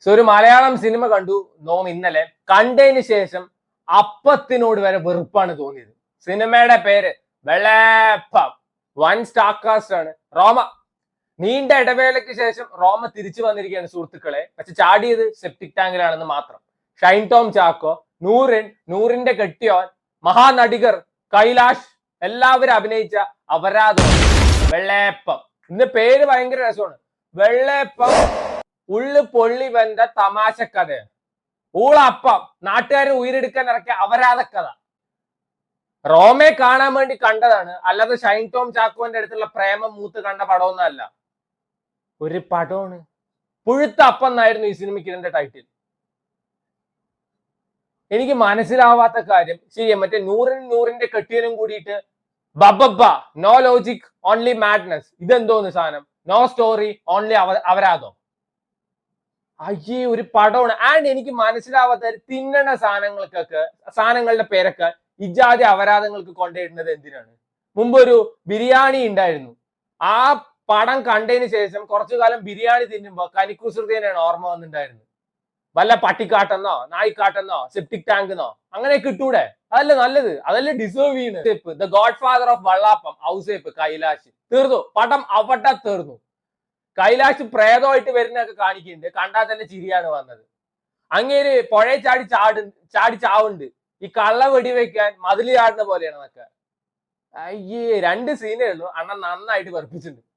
So ഒരു Malayalam cinema കണ്ടു ഇന്നലെ. കണ്ടതിന് ശേഷം അപ്പത്തിനോട് വരെ വെറുപ്പാണ് തോന്നിയത്. സിനിമയുടെ പേര് വെള്ളേപ്പം. വൺ സ്റ്റാർ കാസ്റ്റ് ആണ്. റോമ. നീണ്ട ഇടവേളയ്ക്ക് ശേഷം റോമ തിരിച്ചു വന്നിരിക്കുകയാണ് സുഹൃത്തുക്കളെ. പക്ഷെ ചാടിയത് സെപ്റ്റിക് ടാങ്കിലാണെന്ന് മാത്രം. ഷൈൻ ടോം ചാക്കോ, നൂറിന്റെ കെട്ടിയോൻ, മഹാനടികർ, കൈലാഷ് എല്ലാവരും അഭിനയിച്ച അപരാധം വെള്ളേപ്പം. ഇന്ന് പേര് ഭയങ്കര രസമാണ്. വെള്ളേപ്പം ഉള്ളു പൊള്ളി വെന്ത തമാശ കഥ. ഊളപ്പം നാട്ടുകാരെ ഉയരെടുക്കാൻ ഇറക്കിയ അപരാധ കഥ. റോമയെ കാണാൻ വേണ്ടി കണ്ടതാണ്, അല്ലാതെ ഷൈൻ ടോം ചാക്കോന്റെ അടുത്തുള്ള പ്രേമം മൂത്ത് കണ്ട പടമൊന്നുമല്ല. ഒരു പടമാണ്. പുഴുത്ത അപ്പം എന്നായിരുന്നു ഈ സിനിമയ്ക്ക് ഇതിന്റെ ടൈറ്റിൽ. എനിക്ക് മനസ്സിലാവാത്ത കാര്യം ശരിയാ, മറ്റേ നൂറിന്റെ കെട്ടിയനും കൂടിയിട്ട് ബബബ, നോ ലോജിക് ഓൺലി മാഡ്നസ്. ഇതെന്തോന്ന് സാധനം? നോ സ്റ്റോറി ഓൺലി അപരാധം. അയ്യേ, ഒരു പടമാണ്. ആൻഡ് എനിക്ക് മനസ്സിലാവാത്ത തിന്നണ സാധനങ്ങളുടെ പേരൊക്കെ ഇജാതി അപരാധങ്ങൾക്ക് കൊണ്ടുവരുന്നത് എന്തിനാണ്? മുമ്പ് ഒരു ബിരിയാണി ഉണ്ടായിരുന്നു. ആ പടം കണ്ടതിന് ശേഷം കുറച്ചു കാലം ബിരിയാണി തിന്നുമ്പോ കനിക്കുസൃതിയാണ് ഓർമ്മ വന്നിട്ടുണ്ടായിരുന്നു. വല്ല പട്ടിക്കാട്ടെന്നോ നായിക്കാട്ടെന്നോ സെപ്റ്റിക് ടാങ്കെന്നോ അങ്ങനെ കിട്ടൂടെ? അതല്ലേ നല്ലത്, അതല്ലേ ഡിസേർവ് ചെയ്യുന്നത്. The godfather of Vallappam Ousep Kailash. തീർന്നു പടം. അവിടെ തീർന്നു. കൈലാഷ് പ്രേതമായിട്ട് വരുന്നതൊക്കെ കാണിക്കുന്നുണ്ട്. കണ്ടാൽ തന്നെ ചിരിയാണ് വന്നത്. അങ്ങേര് പുഴയെ ചാടി ചാവുണ്ട്. ഈ കള്ള വെടിവെക്കാൻ മതില് ചാടുന്ന പോലെയാണ് അതൊക്കെ. അയ്യേ, 2 സീനേ ഉള്ളൂ. അണ്ണൻ നന്നായിട്ട് വെറുപ്പിച്ചിട്ടുണ്ട്.